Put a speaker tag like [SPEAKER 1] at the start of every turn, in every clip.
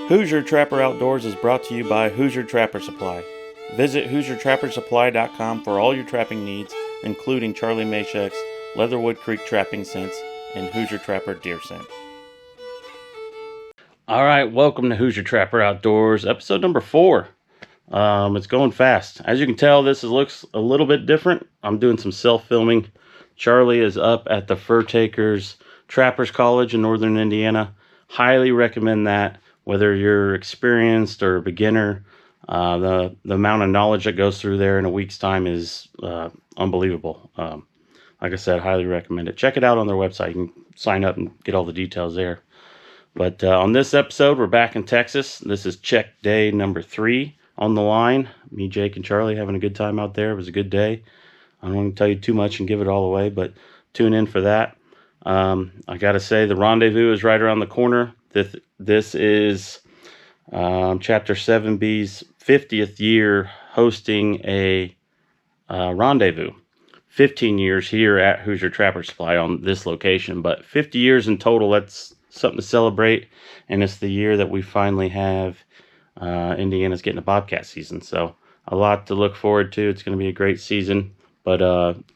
[SPEAKER 1] Hoosier Trapper Outdoors is brought to you by Hoosier Trapper Supply. Visit HoosierTrapperSupply.com for all your trapping needs, including Charlie Machek's Leatherwood Creek trapping scents and Hoosier Trapper deer scent. Alright, welcome to Hoosier Trapper Outdoors, episode number 4. It's going fast. As you can tell, looks a little bit different. I'm doing some self-filming. Charlie is up at the Fur Takers Trappers College in northern Indiana. Highly recommend that. Whether you're experienced or a beginner, the amount of knowledge that goes through there in a week's time is unbelievable. Like I said, highly recommend it. Check it out on their website. You can sign up and get all the details there. But on this episode, we're back in Texas. This is check day number 3 on the line. Me, Jake, and Charlie having a good time out there. It was a good day. I don't want to tell you too much and give it all away, but tune in for that. I got to say, the rendezvous is right around the corner. This is Chapter 7B's 50th year hosting a rendezvous. 15 years here at Hoosier Trapper Supply on this location, but 50 years in total. That's something to celebrate, and it's the year that we finally have Indiana's getting a bobcat season, so a lot to look forward to. It's going to be a great season, but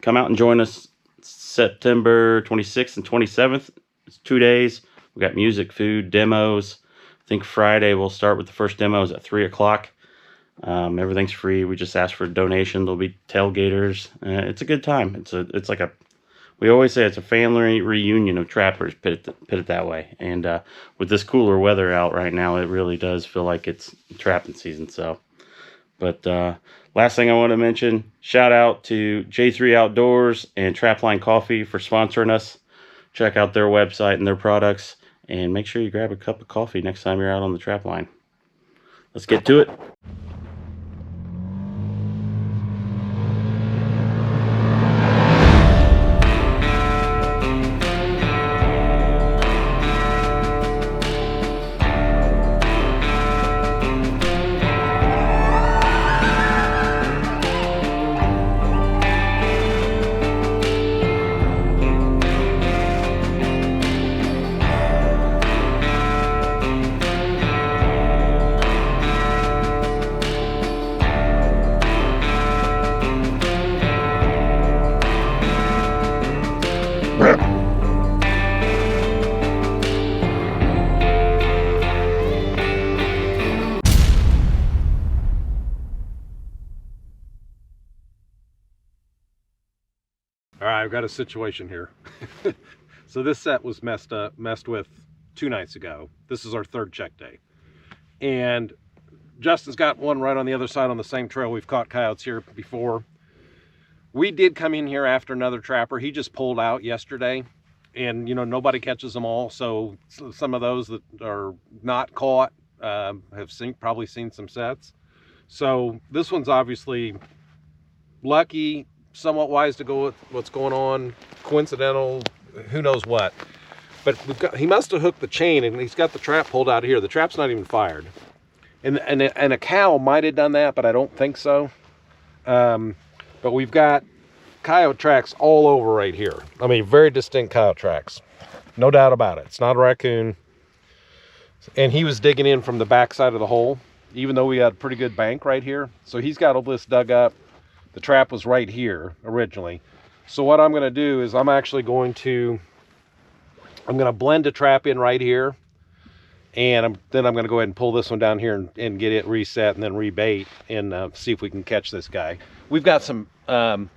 [SPEAKER 1] come out and join us September 26th and 27th. It's 2 days. We got music, food, demos. I think Friday we'll start with the first demos at 3 o'clock. Everything's free. We just ask for a donation. There'll be tailgaters. It's a good time. We always say it's a family reunion of trappers. Put it that way. And with this cooler weather out right now, it really does feel like it's trapping season. So, but last thing I want to mention: shout out to J3 Outdoors and Trapline Coffee for sponsoring us. Check out their website and their products. And make sure you grab a cup of coffee next time you're out on the trap line. Let's get to it.
[SPEAKER 2] I've got a situation here. So this set was messed with 2 nights ago. This is our 3rd check day. And Justin's got one right on the other side on the same trail. We've caught coyotes here before. We did come in here after another trapper. He just pulled out yesterday. And, you know, nobody catches them all. So some of those that are not caught have probably seen some sets. So this one's obviously lucky, somewhat wise to go with what's going on, coincidental, who knows what. But he must have hooked the chain, and he's got the trap pulled out here. The trap's not even fired, and a cow might have done that, but I don't think so. But we've got coyote tracks all over right here. I mean, very distinct coyote tracks, no doubt about it. It's not a raccoon. And he was digging in from the back side of the hole, even though we had a pretty good bank right here. So he's got all this dug up. The trap was right here originally. So what I'm going to do is I'm going to blend a trap in right here. And then I'm going to go ahead and pull this one down here and get it reset and then rebait and see if we can catch this guy. We've got some, 9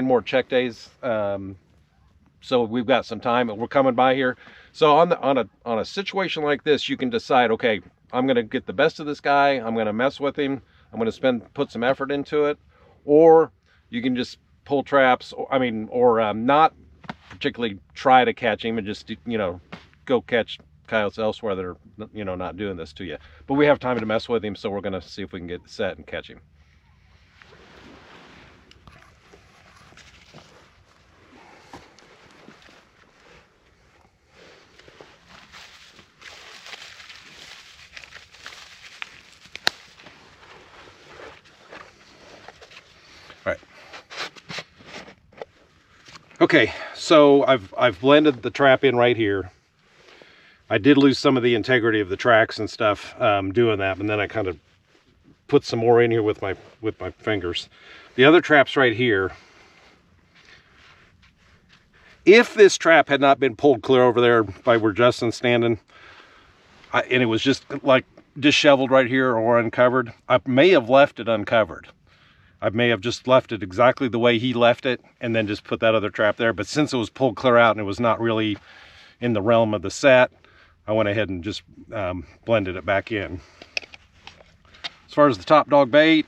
[SPEAKER 2] more check days. So we've got some time and we're coming by here. So on a situation like this, you can decide, okay, I'm going to get the best of this guy. I'm going to mess with him. I'm going to put some effort into it. Or you can just pull traps, or not particularly try to catch him and just, go catch coyotes elsewhere that are, not doing this to you. But we have time to mess with him, so we're going to see if we can get set and catch him. Okay, so I've blended the trap in right here, I did lose some of the integrity of the tracks and stuff doing that, and then I kind of put some more in here with my fingers. The other trap's right here. If this trap had not been pulled clear over there by where Justin's standing, and it was just like disheveled right here or uncovered, I may have left it uncovered. I may have just left it exactly the way he left it and then just put that other trap there. But since it was pulled clear out and it was not really in the realm of the set, I went ahead and just blended it back in. As far as the top dog bait,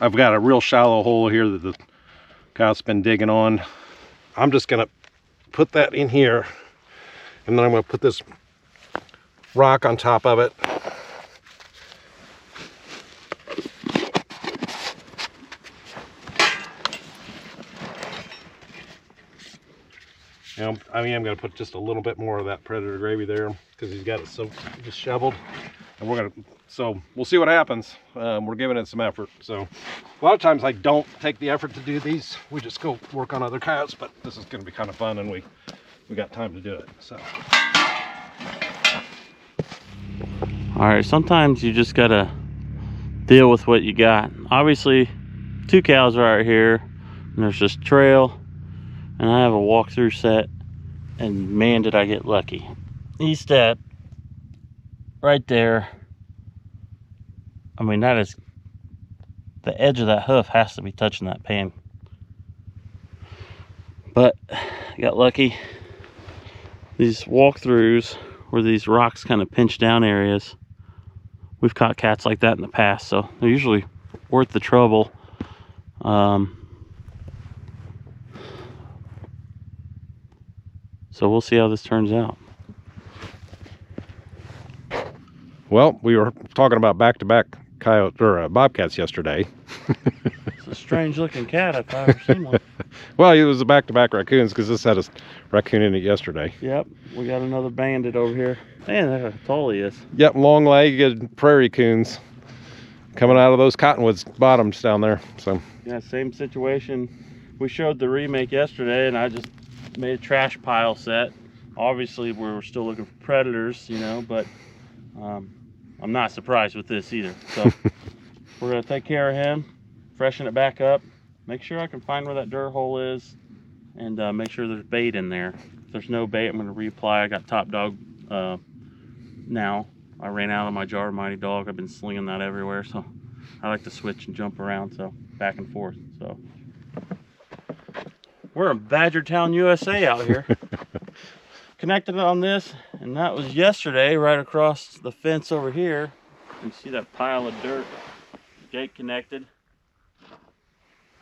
[SPEAKER 2] I've got a real shallow hole here that the coyote's been digging on. I'm just gonna put that in here, and then I'm gonna put this rock on top of it. And I'm gonna put just a little bit more of that predator gravy there because he's got it so disheveled. And so we'll see what happens. We're giving it some effort. So a lot of times I don't take the effort to do these. We just go work on other coyotes, but this is gonna be kind of fun and we got time to do it, so.
[SPEAKER 1] All right, sometimes you just gotta deal with what you got. Obviously, 2 cows are out here, and there's this trail, and I have a walkthrough set, and man, did I get lucky. He stepped right there. I mean, that is, the edge of that hoof has to be touching that pan. But I got lucky. These walkthroughs where these rocks kind of pinch down areas, we've caught cats like that in the past, so they're usually worth the trouble. So we'll see how this turns out.
[SPEAKER 2] Well, we were talking about back-to-back coyote or bobcats yesterday.
[SPEAKER 1] It's a strange looking cat if I've ever seen one.
[SPEAKER 2] Well, it was a back-to-back raccoons because this had a raccoon in it yesterday.
[SPEAKER 1] Yep, we got another bandit over here. Man, look how tall he is.
[SPEAKER 2] Yep, long-legged prairie coons coming out of those cottonwoods bottoms down there. So
[SPEAKER 1] yeah, same situation. We showed the remake yesterday, and I just made a trash pile set. Obviously, we were still looking for predators, you know, but I'm not surprised with this either. So we're gonna take care of him, freshen it back up, make sure I can find where that dirt hole is, and make sure there's bait in there. If there's no bait, I'm gonna reapply. I got top dog now. I ran out of my jar of Mighty Dog. I've been slinging that everywhere, so I like to switch and jump around, so back and forth. So we're in Badgertown, USA out here. Connected on this, and that was yesterday right across the fence over here. You can see that pile of dirt. Gate connected.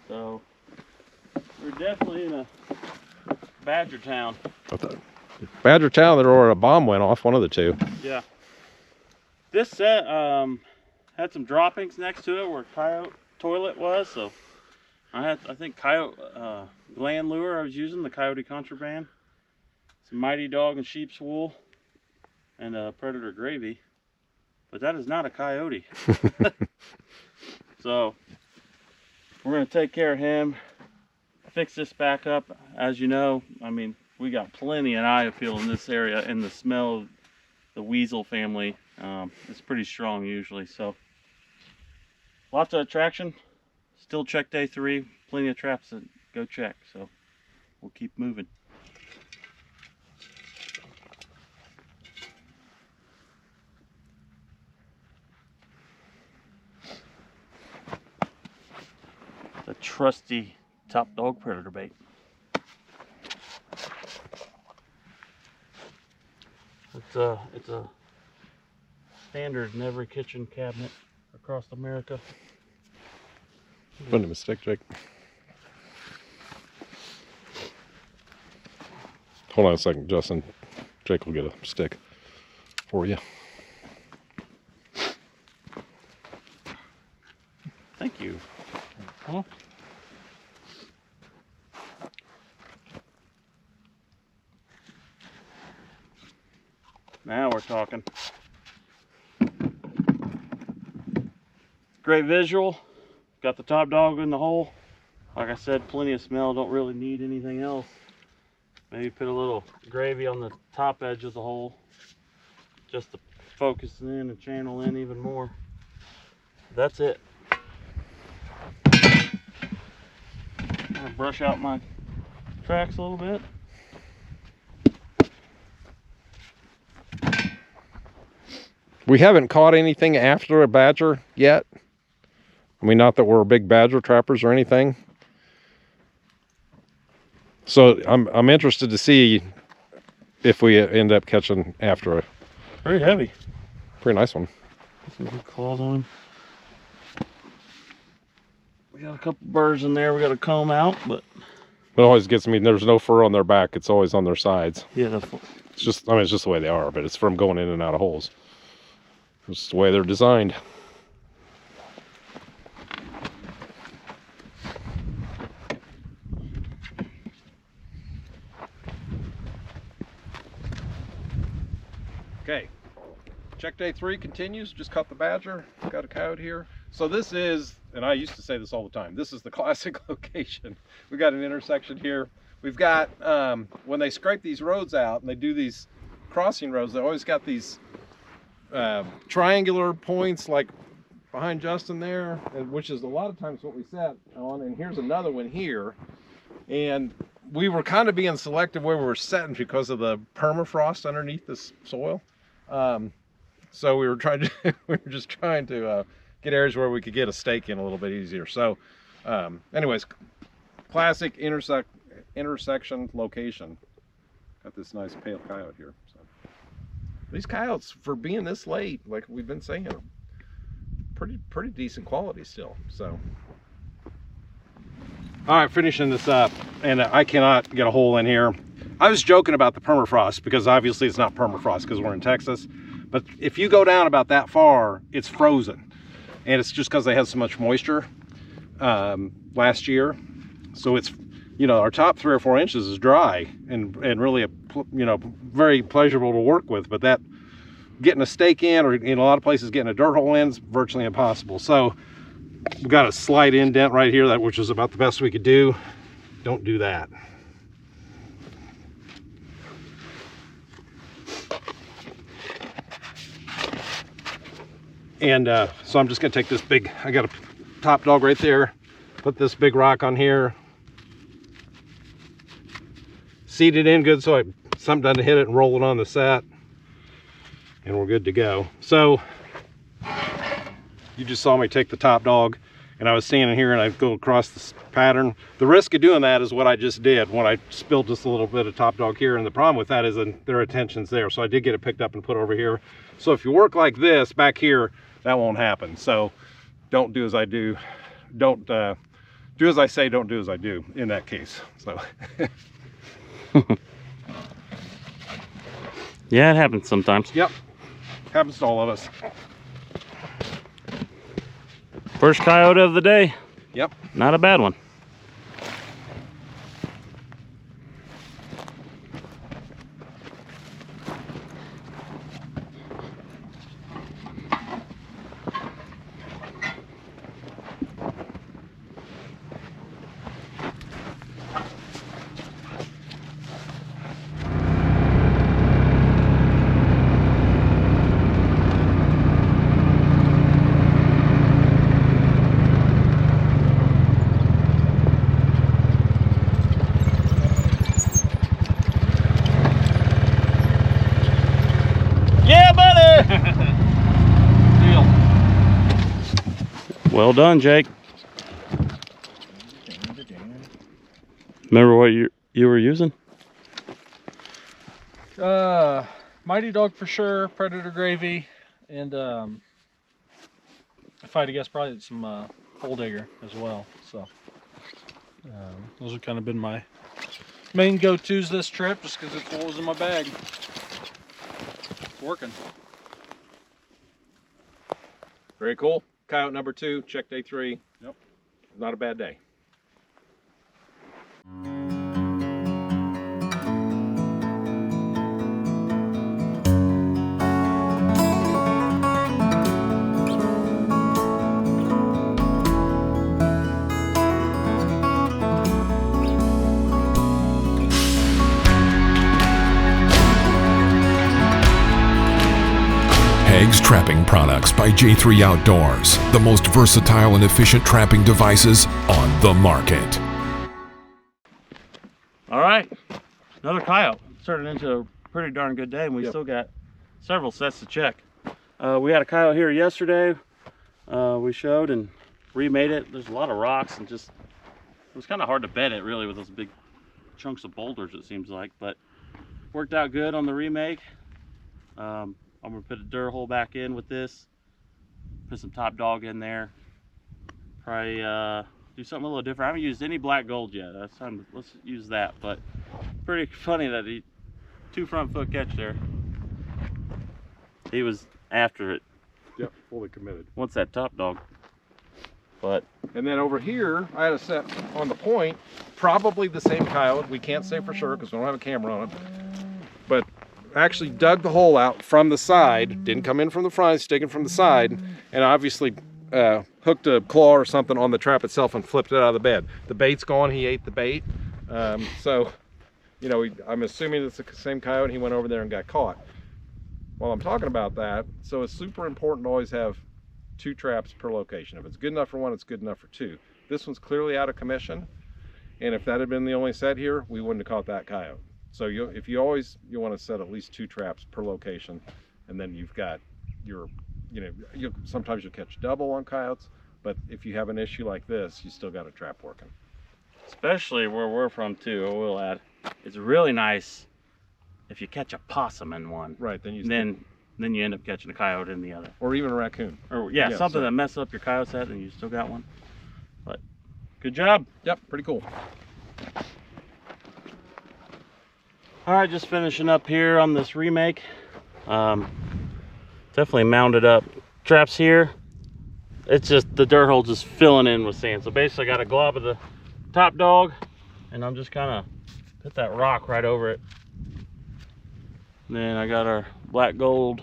[SPEAKER 1] So we're definitely in a Badgertown.
[SPEAKER 2] Badgertown, or a bomb went off, one of the two.
[SPEAKER 1] Yeah. This set had some droppings next to it where coyote toilet was, so I think coyote gland lure I was using, the coyote contraband, some Mighty Dog and sheep's wool, and predator gravy, but that is not a coyote. So we're gonna take care of him, fix this back up. As you know, I mean, we got plenty of eye appeal in this area, and the smell of the weasel family is pretty strong usually. So lots of attraction. Still check day 3, plenty of traps to go check, so we'll keep moving. The trusty top dog predator bait. It's a standard in every kitchen cabinet across America.
[SPEAKER 2] Wasn't a mistake, Jake. Hold on a second, Justin. Jake will get a stick for you.
[SPEAKER 1] Thank you. Huh? Now we're talking. Great visual. Got the top dog in the hole. Like I said, plenty of smell. Don't really need anything else. Maybe put a little gravy on the top edge of the hole, just to focus in and channel in even more. That's it. I'm gonna brush out my tracks a little bit.
[SPEAKER 2] We haven't caught anything after a badger yet. I mean, not that we're big badger trappers or anything. So I'm interested to see if we end up catching after a
[SPEAKER 1] Pretty heavy.
[SPEAKER 2] pretty nice one.
[SPEAKER 1] Some good claws on him. We got a couple birds in there we got to comb out, but
[SPEAKER 2] It always gets me. There's no fur on their back. It's always on their sides.
[SPEAKER 1] yeah,
[SPEAKER 2] It's just, I mean, it's just the way they are, but it's from going in and out of holes. It's just the way they're designed. Okay, check day 3 continues. Just caught the badger. Got a coyote here. So this is, and I used to say this all the time, this is the classic location. We got an intersection here. We've got, when they scrape these roads out and they do these crossing roads, they always got these triangular points like behind Justin there, which is a lot of times what we set on. And here's another one here. And we were kind of being selective where we were setting because of the permafrost underneath this soil. So we were trying to, we were just trying to get areas where we could get a stake in a little bit easier. So anyways, classic intersection location. Got this nice pale coyote here. So these coyotes, for being this late, like we've been saying, pretty decent quality still. So all right, finishing this up, and I cannot get a hole in here. I was joking about the permafrost because obviously it's not permafrost because we're in Texas, but if you go down about that far, it's frozen, and it's just because they had so much moisture last year. So it's, you know, our top 3 or 4 inches is dry and really, very pleasurable to work with. But that, getting a stake in, or in a lot of places getting a dirt hole in, is virtually impossible. So we got a slight indent right here, that which is about the best we could do. Don't do that. And so I'm just gonna take this big, I got a top dog right there, put this big rock on here, seat it in good so something doesn't hit it, and roll it on the set, and we're good to go. So you just saw me take the top dog, and I was standing here and I go across this pattern. The risk of doing that is what I just did when I spilled just a little bit of top dog here, and the problem with that is that their attention's there. So I did get it picked up and put over here. So if you work like this back here, that won't happen. So don't do as I do. Don't do as I say, don't do as I do in that case. So
[SPEAKER 1] yeah, it happens sometimes.
[SPEAKER 2] yep, happens to all of us.
[SPEAKER 1] First coyote of the day.
[SPEAKER 2] Yep.
[SPEAKER 1] Not a bad one. Well done, Jake. Remember what you were using?
[SPEAKER 3] Mighty Dog for sure, Predator Gravy, and if I had to guess, probably some Hole Digger as well. So those have kind of been my main go-tos this trip, just because it's what was in my bag. It's working.
[SPEAKER 2] Very cool. Coyote number 2, check day 3.
[SPEAKER 3] Yep.
[SPEAKER 2] Not a bad day.
[SPEAKER 4] Meg's Trapping Products by J3 Outdoors, the most versatile and efficient trapping devices on the market.
[SPEAKER 1] All right, another coyote. Turned into a pretty darn good day, and we still got several sets to check. We had a coyote here yesterday. We showed and remade it. There's a lot of rocks and just, it was kind of hard to bed it really with those big chunks of boulders, it seems like, but worked out good on the remake. I'm gonna put a dur hole back in with this, put some top dog in there, probably do something a little different. I haven't used any black gold yet. That's time. Let's use that. But pretty funny that he 2 front foot catch there. He was after it.
[SPEAKER 2] Yep, fully committed.
[SPEAKER 1] Wants that top dog. But
[SPEAKER 2] and then over here, I had a set on the point, probably the same coyote. We can't say for sure because we don't have a camera on it. But actually dug the hole out from the side, didn't come in from the front, it's taken from the side, and obviously hooked a claw or something on the trap itself and flipped it out of the bed. The bait's gone, he ate the bait. So, you know, I'm assuming it's the same coyote, he went over there and got caught. While I'm talking about that, so it's super important to always have 2 traps per location. If it's good enough for 1, it's good enough for 2. This one's clearly out of commission, and if that had been the only set here, we wouldn't have caught that coyote. So you want to set at least 2 traps per location, and then you've got your, sometimes you'll catch double on coyotes, but if you have an issue like this, you still got a trap working.
[SPEAKER 1] especially where we're from too, I will add, it's really nice if you catch a possum in one.
[SPEAKER 2] Right, then
[SPEAKER 1] you end up catching a coyote in the other.
[SPEAKER 2] Or even a raccoon.
[SPEAKER 1] Or something that messes up your coyote set and you still got one. But good job.
[SPEAKER 2] Yep, pretty cool.
[SPEAKER 1] All right, just finishing up here on this remake. Definitely mounded up traps here. It's just the dirt hole just filling in with sand. So basically I got a glob of the top dog and I'm just kind of put that rock right over it. And then I got our black gold.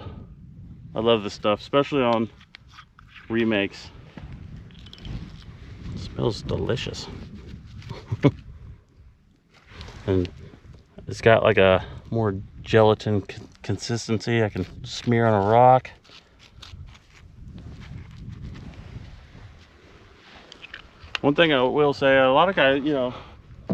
[SPEAKER 1] I love this stuff, especially on remakes. It smells delicious. And it's got like a more gelatin consistency. I can smear on a rock. One thing I will say, a lot of guys,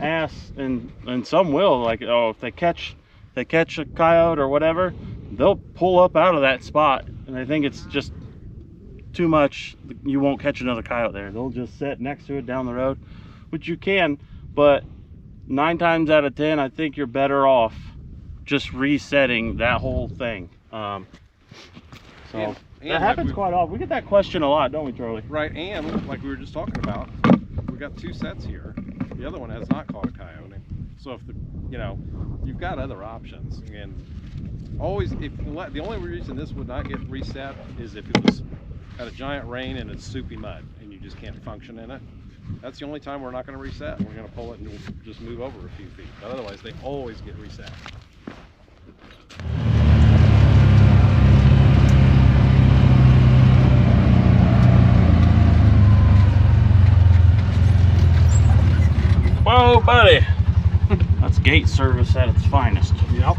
[SPEAKER 1] ask, and some will, like, oh, if they catch a coyote or whatever, they'll pull up out of that spot, and I think it's just too much. You won't catch another coyote there. They'll just sit next to it down the road, which you can, but 9 times out of 10, I think you're better off just resetting that whole thing. That happens quite often. We get that question a lot, don't we, Charlie?
[SPEAKER 2] Right, and like we were just talking about, we got 2 sets here. The other one has not caught a coyote. So if you've got other options, and always, the only reason this would not get reset is if it was had a giant rain and it's soupy mud and you just can't function in it. That's the only time we're not going to reset. We're going to pull it and we'll just move over a few feet. But otherwise, they always get reset.
[SPEAKER 1] Whoa, buddy. That's gate service at its finest.
[SPEAKER 2] Yep.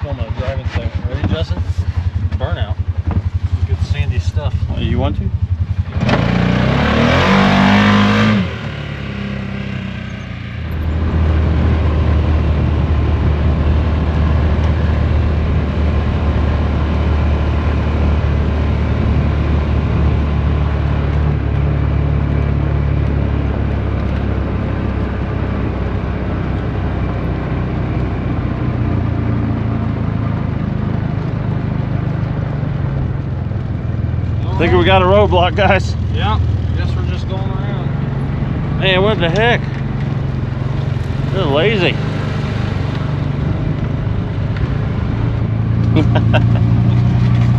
[SPEAKER 3] Filming a driving section. Ready, Justin? Burnout. Good sandy stuff.
[SPEAKER 1] You want to? I think we got a roadblock, guys.
[SPEAKER 3] Yeah, guess we're just going around.
[SPEAKER 1] Man, what the heck? They're lazy.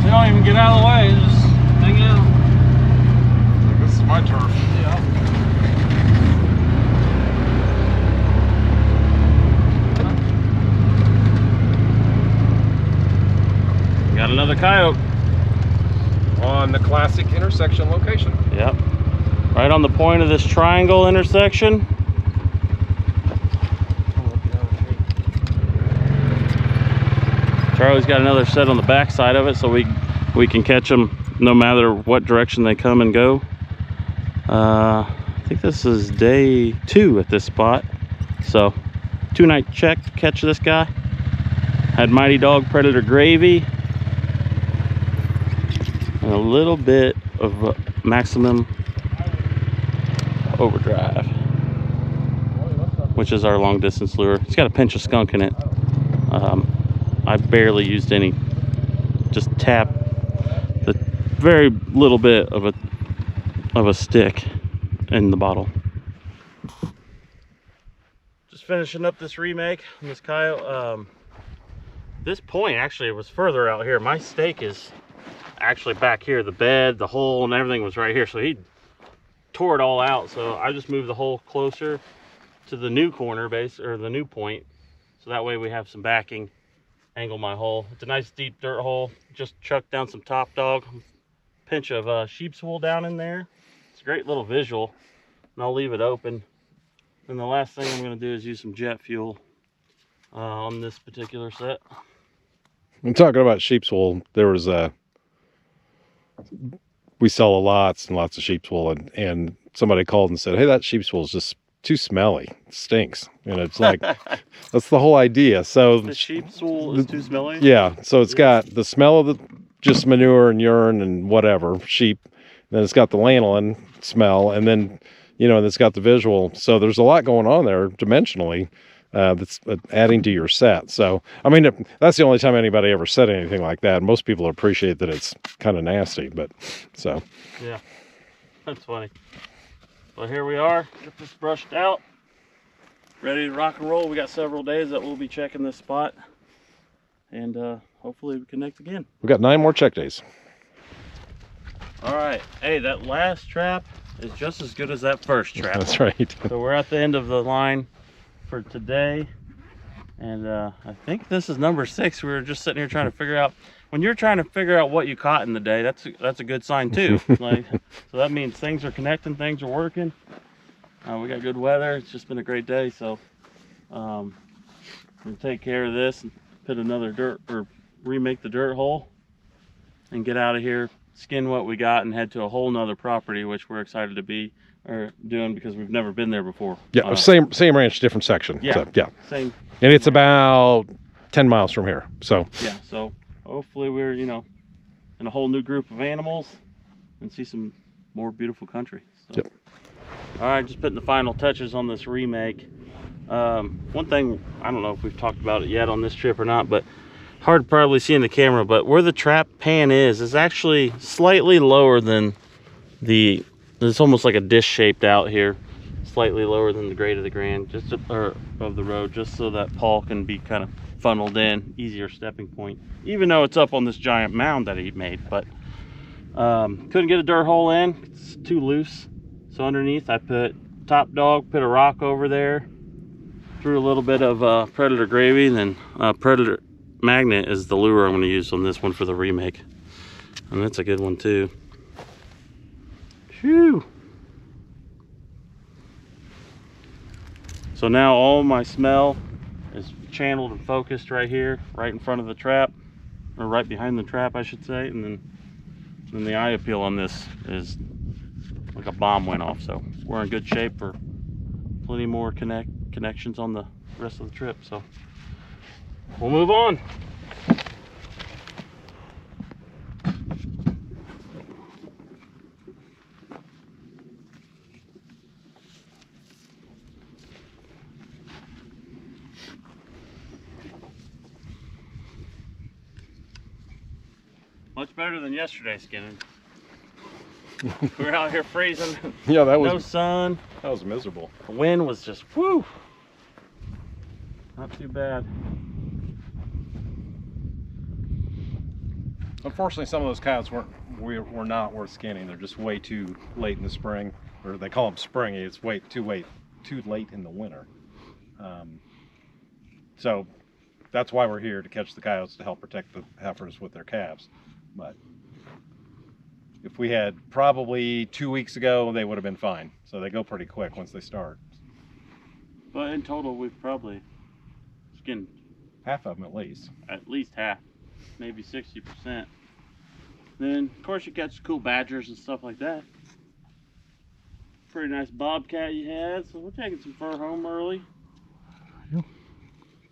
[SPEAKER 3] They don't even get out of the way, they just hang out.
[SPEAKER 2] This is my turf.
[SPEAKER 3] Yeah.
[SPEAKER 1] Got another coyote.
[SPEAKER 2] On the classic intersection location.
[SPEAKER 1] Yep. Right on the point of this triangle intersection. Charlie's got another set on the back side of it, so we can catch them no matter what direction they come and go. I think this is day 2 at this spot, so 2-night check to catch this guy. Had Mighty Dog Predator Gravy and a little bit of Maximum Overdrive, which is our long distance lure. It's got a pinch of skunk in it. I barely used any, just tap the very little bit of a stick in the bottle. Just finishing up this remake on this coyote. This point actually was further out here. My stake is actually back here. The bed, the hole, and everything was right here. So he tore it all out. So I just moved the hole closer to the new corner base, or the new point. So that way we have some backing. Angle my hole. It's a nice deep dirt hole. Just chucked down some top dog. Pinch of sheep's wool down in there. It's a great little visual. And I'll leave it open. And the last thing I'm going to do is use some jet fuel on this particular set.
[SPEAKER 2] When talking about sheep's wool, there was we sell lots and lots of sheep's wool, and somebody called and said, hey, that sheep's wool is just too smelly. It stinks. And it's like, that's the whole idea. So
[SPEAKER 1] the sheep's wool is too smelly?
[SPEAKER 2] Yeah. So it's got the smell of the just manure and urine and whatever, sheep. Then it's got the lanolin smell, and then, you know, and it's got the visual. So there's a lot going on there dimensionally that's adding to your set. So, I mean, that's the only time anybody ever said anything like that. Most people appreciate that it's kind of nasty, but so.
[SPEAKER 1] Yeah, that's funny. Well, here we are. Get this brushed out. Ready to rock and roll. We got several days that we'll be checking this spot. And hopefully we connect again.
[SPEAKER 2] We got 9 more check days.
[SPEAKER 1] All right. Hey, that last trap is just as good as that first trap.
[SPEAKER 2] That's right.
[SPEAKER 1] So we're at the end of the line for today. And I think this is number 6. We were just sitting here trying to figure out, when you're trying to figure out what you caught in the day, that's a good sign too. Like, so that means things are connecting, things are working. We got good weather. It's just been a great day. So we'll take care of this and put another dirt, or remake the dirt hole, and get out of here, skin what we got, and head to a whole nother property, which we're excited to be doing because we've never been there before.
[SPEAKER 2] Yeah, same ranch, different section.
[SPEAKER 1] Yeah,
[SPEAKER 2] so, yeah.
[SPEAKER 1] Same.
[SPEAKER 2] And it's about 10 miles from here. So
[SPEAKER 1] yeah, so hopefully we're, you know, in a whole new group of animals and see some more beautiful country. So.
[SPEAKER 2] Yep.
[SPEAKER 1] All right, just putting the final touches on this remake. One thing, I don't know if we've talked about it yet on this trip or not, but hard to probably see in the camera, but where the trap pan is actually slightly lower than it's almost like a dish shaped out here, slightly lower than the grade of the Grand, or of the road, just so that Paul can be kind of funneled in, easier stepping point, even though it's up on this giant mound that he made. But couldn't get a dirt hole in, it's too loose. So underneath I put top dog, put a rock over there, threw a little bit of Predator Gravy, and then Predator Magnet is the lure I'm going to use on this one for the remake. And that's a good one too. Phew. So now all my smell is channeled and focused right here, right in front of the trap, or right behind the trap, I should say. And then the eye appeal on this is like a bomb went off. So we're in good shape for plenty more connections on the rest of the trip. So we'll move on. Much better than yesterday skinning. We were out here freezing.
[SPEAKER 2] yeah, that was
[SPEAKER 1] no sun.
[SPEAKER 2] That was miserable.
[SPEAKER 1] The wind was just whoo. Not too bad.
[SPEAKER 2] Unfortunately, some of those coyotes were not worth skinning. They're just way too late in the spring, or they call them springy. It's too late in the winter. So that's why we're here, to catch the coyotes to help protect the heifers with their calves. But if we had probably 2 weeks ago, they would have been fine. So they go pretty quick once they start.
[SPEAKER 1] But in total, we've probably skinned
[SPEAKER 2] half of them at least.
[SPEAKER 1] At least half. maybe 60%. Then, of course, you catch cool badgers and stuff like that. Pretty nice bobcat you had, so we're taking some fur home early.
[SPEAKER 2] And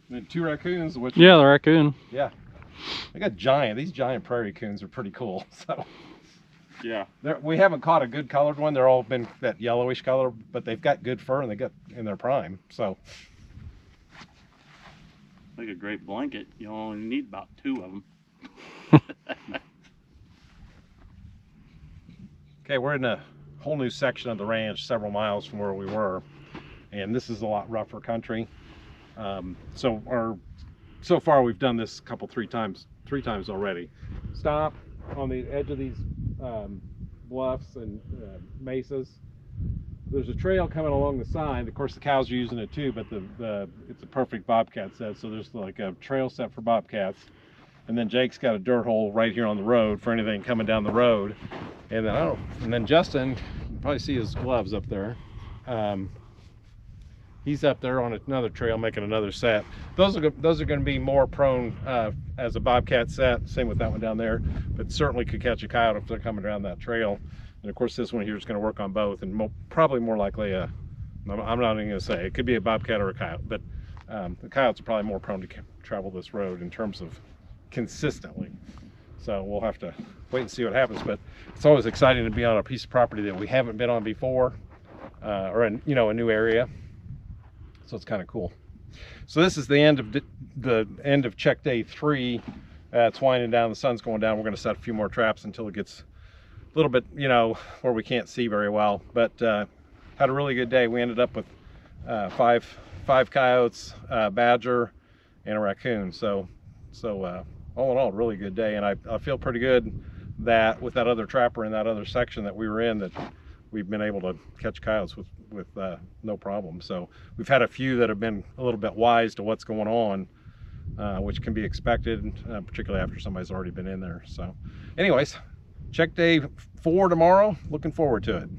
[SPEAKER 2] then 2 raccoons, which
[SPEAKER 3] Yeah, the raccoon.
[SPEAKER 2] yeah, they got giant. These giant prairie coons are pretty cool. So
[SPEAKER 1] Yeah.
[SPEAKER 2] we haven't caught a good colored one. They're all been that yellowish color, but they've got good fur and they got in their prime. So
[SPEAKER 1] Like a great blanket. You only need about 2 of them.
[SPEAKER 2] okay, we're in a whole new section of the ranch, several miles from where we were, and this is a lot rougher country. So far we've done this three times already. Stop on the edge of these bluffs and mesas. There's a trail coming along the side. Of course, the cows are using it too, but it's a perfect bobcat set. So there's like a trail set for bobcats, and then Jake's got a dirt hole right here on the road for anything coming down the road. And then Justin, you can probably see his gloves up there. He's up there on another trail making another set. Those are going to be more prone as a bobcat set. Same with that one down there, but certainly could catch a coyote if they're coming down that trail. And of course, this one here is going to work on both, and probably more likely I'm not even going to say it could be a bobcat or a coyote, but the coyotes are probably more prone to travel this road in terms of consistently. So we'll have to wait and see what happens. But it's always exciting to be on a piece of property that we haven't been on before, or a new area. So it's kind of cool. So this is the end of check day 3. It's winding down. The sun's going down. We're going to set a few more traps until it gets a little bit, where we can't see very well. But had a really good day. We ended up with five coyotes, a badger, and a raccoon. So all in all, really good day. And I feel pretty good that with that other trapper in that other section that we were in, that we've been able to catch coyotes with no problem. So we've had a few that have been a little bit wise to what's going on, which can be expected, particularly after somebody's already been in there. So anyways, check day 4 tomorrow. Looking forward to it.